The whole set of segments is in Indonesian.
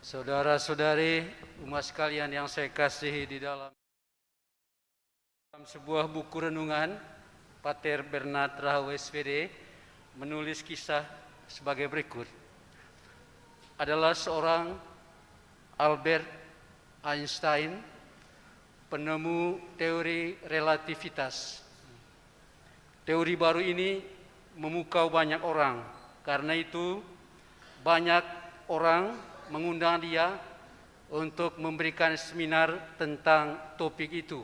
Saudara-saudari, umat sekalian yang saya kasihi, di dalam sebuah buku renungan, Pater Bernard Rahau SPD menulis kisah sebagai berikut. Adalah seorang Albert Einstein, penemu teori relativitas. Teori baru ini memukau banyak orang, karena itu banyak orang mengundang dia untuk memberikan seminar tentang topik itu.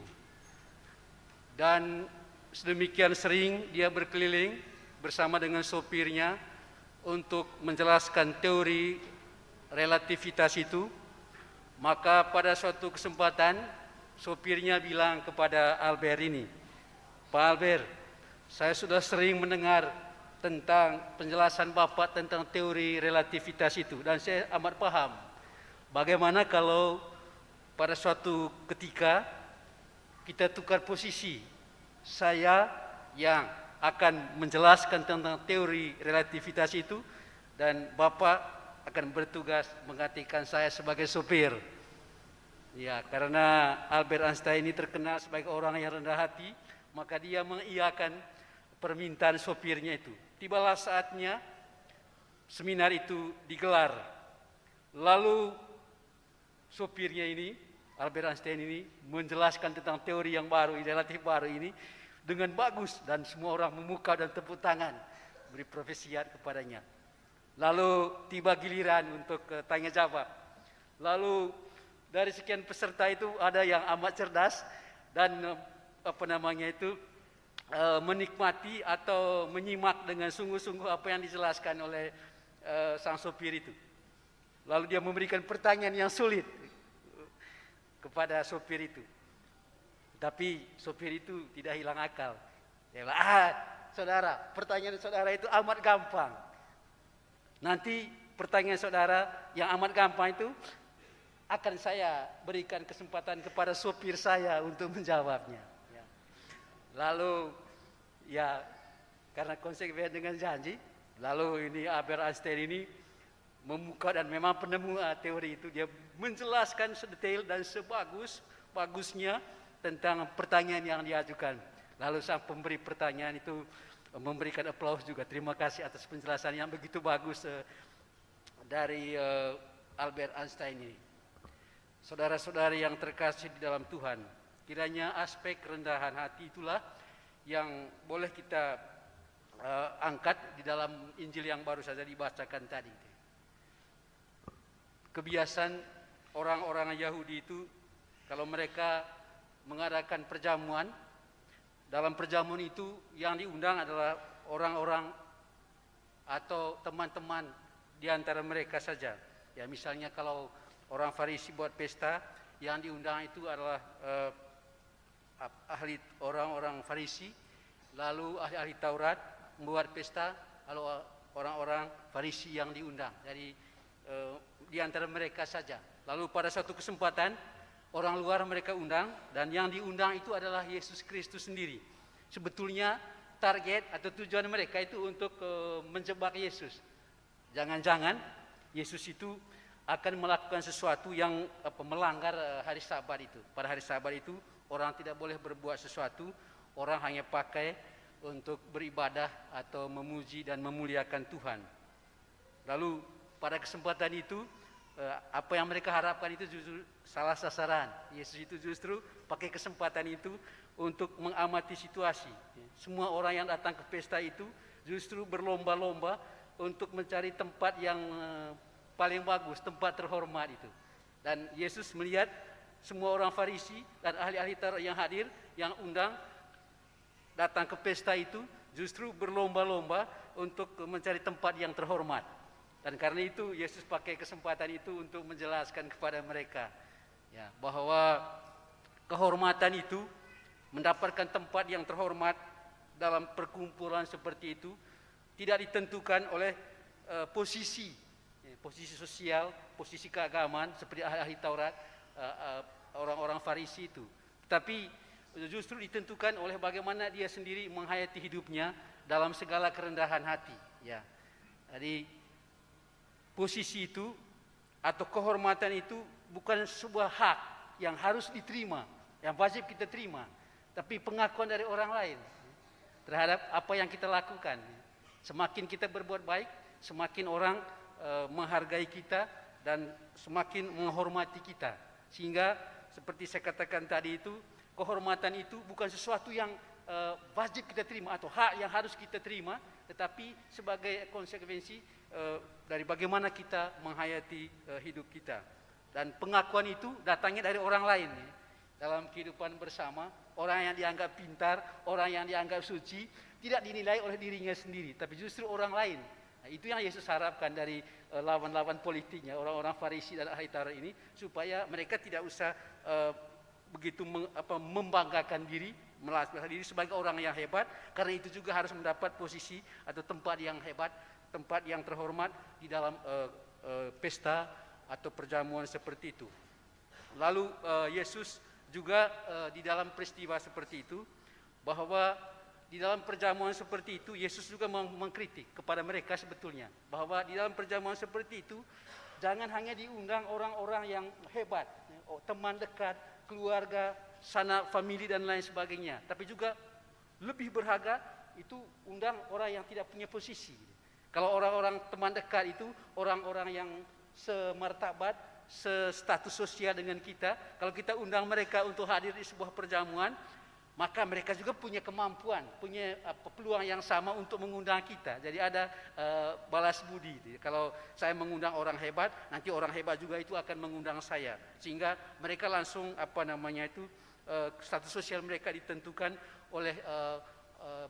Dan sedemikian sering dia berkeliling bersama dengan sopirnya untuk menjelaskan teori relativitas itu. Maka pada suatu kesempatan sopirnya bilang kepada Albert ini, "Pak Albert, saya sudah sering mendengar tentang penjelasan Bapak tentang teori relativitas itu, dan saya amat paham. Bagaimana kalau pada suatu ketika kita tukar posisi, saya yang akan menjelaskan tentang teori relativitas itu, dan Bapak akan bertugas menggantikan saya sebagai sopir." Ya, karena Albert Einstein ini terkenal sebagai orang yang rendah hati, maka dia mengiyakan permintaan sopirnya itu. Tibalah saatnya seminar itu digelar. Lalu sopirnya ini, Albert Einstein ini, menjelaskan tentang teori yang baru, relatif baru ini dengan bagus, dan semua orang memukau dan tepuk tangan, beri profesiat kepadanya. Lalu tiba giliran untuk tanya jawab. Lalu dari sekian peserta itu ada yang amat cerdas dan menikmati atau menyimak dengan sungguh-sungguh apa yang dijelaskan oleh sang sopir itu. Lalu dia memberikan pertanyaan yang sulit kepada sopir itu. Tapi sopir itu tidak hilang akal. Dia bilang, saudara, pertanyaan saudara itu amat gampang. Nanti pertanyaan saudara yang amat gampang itu akan saya berikan kesempatan kepada sopir saya untuk menjawabnya. Lalu ya, karena konsekuen dengan janji, lalu ini Albert Einstein ini membuka, dan memang penemu teori itu, dia menjelaskan sedetail dan sebagus-bagusnya tentang pertanyaan yang diajukan. Lalu sang pemberi pertanyaan itu memberikan aplaus juga. Terima kasih atas penjelasan yang begitu bagus dari Albert Einstein ini. Saudara-saudari yang terkasih di dalam Tuhan, kiranya aspek kerendahan hati itulah yang boleh kita angkat di dalam Injil yang baru saja dibacakan tadi. Kebiasaan orang-orang Yahudi itu, kalau mereka mengadakan perjamuan, dalam perjamuan itu yang diundang adalah orang-orang atau teman-teman di antara mereka saja. Ya, misalnya kalau orang Farisi buat pesta, yang diundang itu adalah ahli orang-orang Farisi, lalu ahli-ahli Taurat membuat pesta, lalu orang-orang Farisi yang diundang. Jadi di antara mereka saja. Lalu pada suatu kesempatan orang luar mereka undang, dan yang diundang itu adalah Yesus Kristus sendiri. Sebetulnya target atau tujuan mereka itu untuk menjebak Yesus. Jangan-jangan Yesus itu akan melakukan sesuatu yang melanggar hari Sabat itu. Pada hari Sabat itu orang tidak boleh berbuat sesuatu, orang hanya pakai untuk beribadah atau memuji dan memuliakan Tuhan. Lalu pada kesempatan itu apa yang mereka harapkan itu justru salah sasaran. Yesus itu justru pakai kesempatan itu untuk mengamati situasi. Semua orang yang datang ke pesta itu justru berlomba-lomba untuk mencari tempat yang paling bagus, tempat terhormat itu. Dan Yesus melihat semua orang Farisi dan ahli-ahli Taurat yang hadir, yang undang datang ke pesta itu, justru berlomba-lomba untuk mencari tempat yang terhormat. Dan karena itu Yesus pakai kesempatan itu untuk menjelaskan kepada mereka, ya, bahwa kehormatan itu, mendapatkan tempat yang terhormat dalam perkumpulan seperti itu, tidak ditentukan oleh posisi sosial, posisi keagamaan seperti ahli Taurat, orang-orang Farisi itu. Tapi justru ditentukan oleh bagaimana dia sendiri menghayati hidupnya dalam segala kerendahan hati. Ya, jadi posisi itu atau kehormatan itu bukan sebuah hak yang harus diterima, yang wajib kita terima, tapi pengakuan dari orang lain terhadap apa yang kita lakukan. Semakin kita berbuat baik, semakin orang menghargai kita dan semakin menghormati kita. Sehingga seperti saya katakan tadi itu, kehormatan itu bukan sesuatu yang wajib kita terima atau hak yang harus kita terima, tetapi sebagai konsekuensi dari bagaimana kita menghayati hidup kita. Dan pengakuan itu datangnya dari orang lain. Dalam kehidupan bersama, orang yang dianggap pintar, orang yang dianggap suci, tidak dinilai oleh dirinya sendiri, tapi justru orang lain. Nah, itu yang Yesus harapkan dari lawan-lawan politiknya, orang-orang Farisi dan ahli Taurat ini, supaya mereka tidak usah begitu membanggakan diri, merasa diri sebagai orang yang hebat, karena itu juga harus mendapat posisi atau tempat yang hebat, tempat yang terhormat di dalam pesta atau perjamuan seperti itu. Lalu Yesus juga di dalam peristiwa seperti itu, bahwa di dalam perjamuan seperti itu Yesus juga mengkritik kepada mereka sebetulnya, bahwa di dalam perjamuan seperti itu jangan hanya diundang orang-orang yang hebat, teman dekat, keluarga, sanak famili dan lain sebagainya, tapi juga lebih berharga itu undang orang yang tidak punya posisi. Kalau orang-orang teman dekat itu orang-orang yang semartabat, sestatus sosial dengan kita, kalau kita undang mereka untuk hadir di sebuah perjamuan, maka mereka juga punya kemampuan, punya peluang yang sama untuk mengundang kita. Jadi ada balas budi. Kalau saya mengundang orang hebat, nanti orang hebat juga itu akan mengundang saya. Sehingga mereka langsung status sosial mereka ditentukan oleh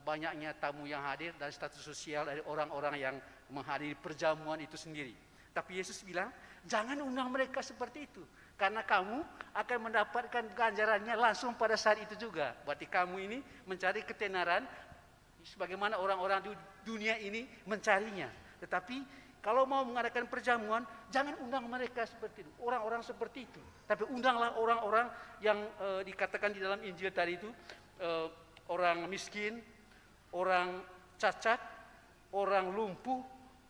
banyaknya tamu yang hadir dan status sosial dari orang-orang yang menghadiri perjamuan itu sendiri. Tapi Yesus bilang, jangan undang mereka seperti itu, karena kamu akan mendapatkan ganjarannya langsung pada saat itu juga. Berarti kamu ini mencari ketenaran sebagaimana orang-orang di dunia ini mencarinya. Tetapi kalau mau mengadakan perjamuan, jangan undang mereka seperti itu, orang-orang seperti itu. Tapi undanglah orang-orang yang dikatakan di dalam Injil tadi itu, orang miskin, orang cacat, orang lumpuh,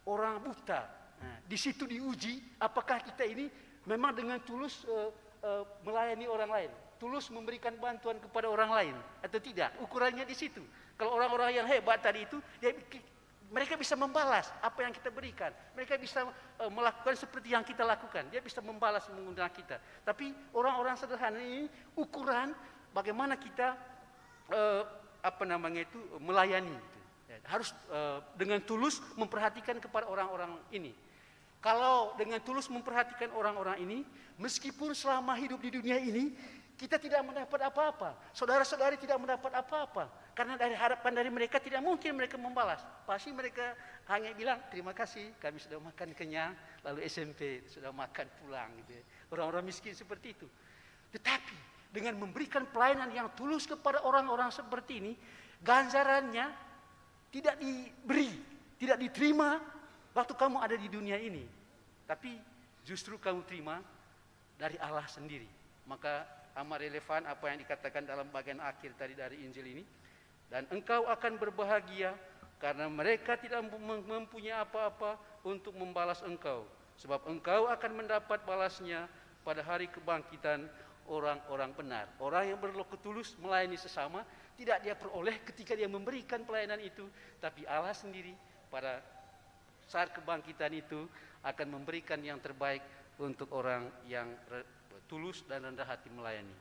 orang buta. Nah, di situ diuji apakah kita ini memang dengan tulus melayani orang lain, tulus memberikan bantuan kepada orang lain atau tidak. Ukurannya di situ. Kalau orang-orang yang hebat tadi itu, mereka bisa membalas apa yang kita berikan. Mereka bisa melakukan seperti yang kita lakukan. Dia bisa membalas mengundang kita. Tapi orang-orang sederhana ini, ukuran bagaimana kita melayani. Harus dengan tulus memperhatikan kepada orang-orang ini. Kalau dengan tulus memperhatikan orang-orang ini, meskipun selama hidup di dunia ini kita tidak mendapat apa-apa, saudara-saudari tidak mendapat apa-apa, karena dari harapan dari mereka tidak mungkin mereka membalas. Pasti mereka hanya bilang terima kasih, kami sudah makan kenyang, lalu SMP sudah makan pulang gitu. Orang-orang miskin seperti itu. Tetapi dengan memberikan pelayanan yang tulus kepada orang-orang seperti ini, ganjarannya tidak diberi, tidak diterima waktu kamu ada di dunia ini, tapi justru kamu terima dari Allah sendiri. Maka amat relevan apa yang dikatakan dalam bagian akhir tadi dari Injil ini. Dan engkau akan berbahagia karena mereka tidak mempunyai apa-apa untuk membalas engkau, sebab engkau akan mendapat balasnya pada hari kebangkitan orang-orang benar. Orang yang berloketulus melayani sesama, tidak dia peroleh ketika dia memberikan pelayanan itu, tapi Allah sendiri pada saat kebangkitan itu akan memberikan yang terbaik untuk orang yang tulus dan rendah hati melayani.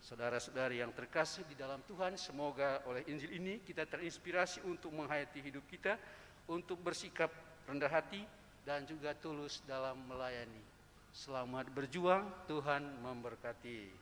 Saudara-saudari yang terkasih di dalam Tuhan, semoga oleh Injil ini kita terinspirasi untuk menghayati hidup kita, untuk bersikap rendah hati dan juga tulus dalam melayani. Selamat berjuang, Tuhan memberkati.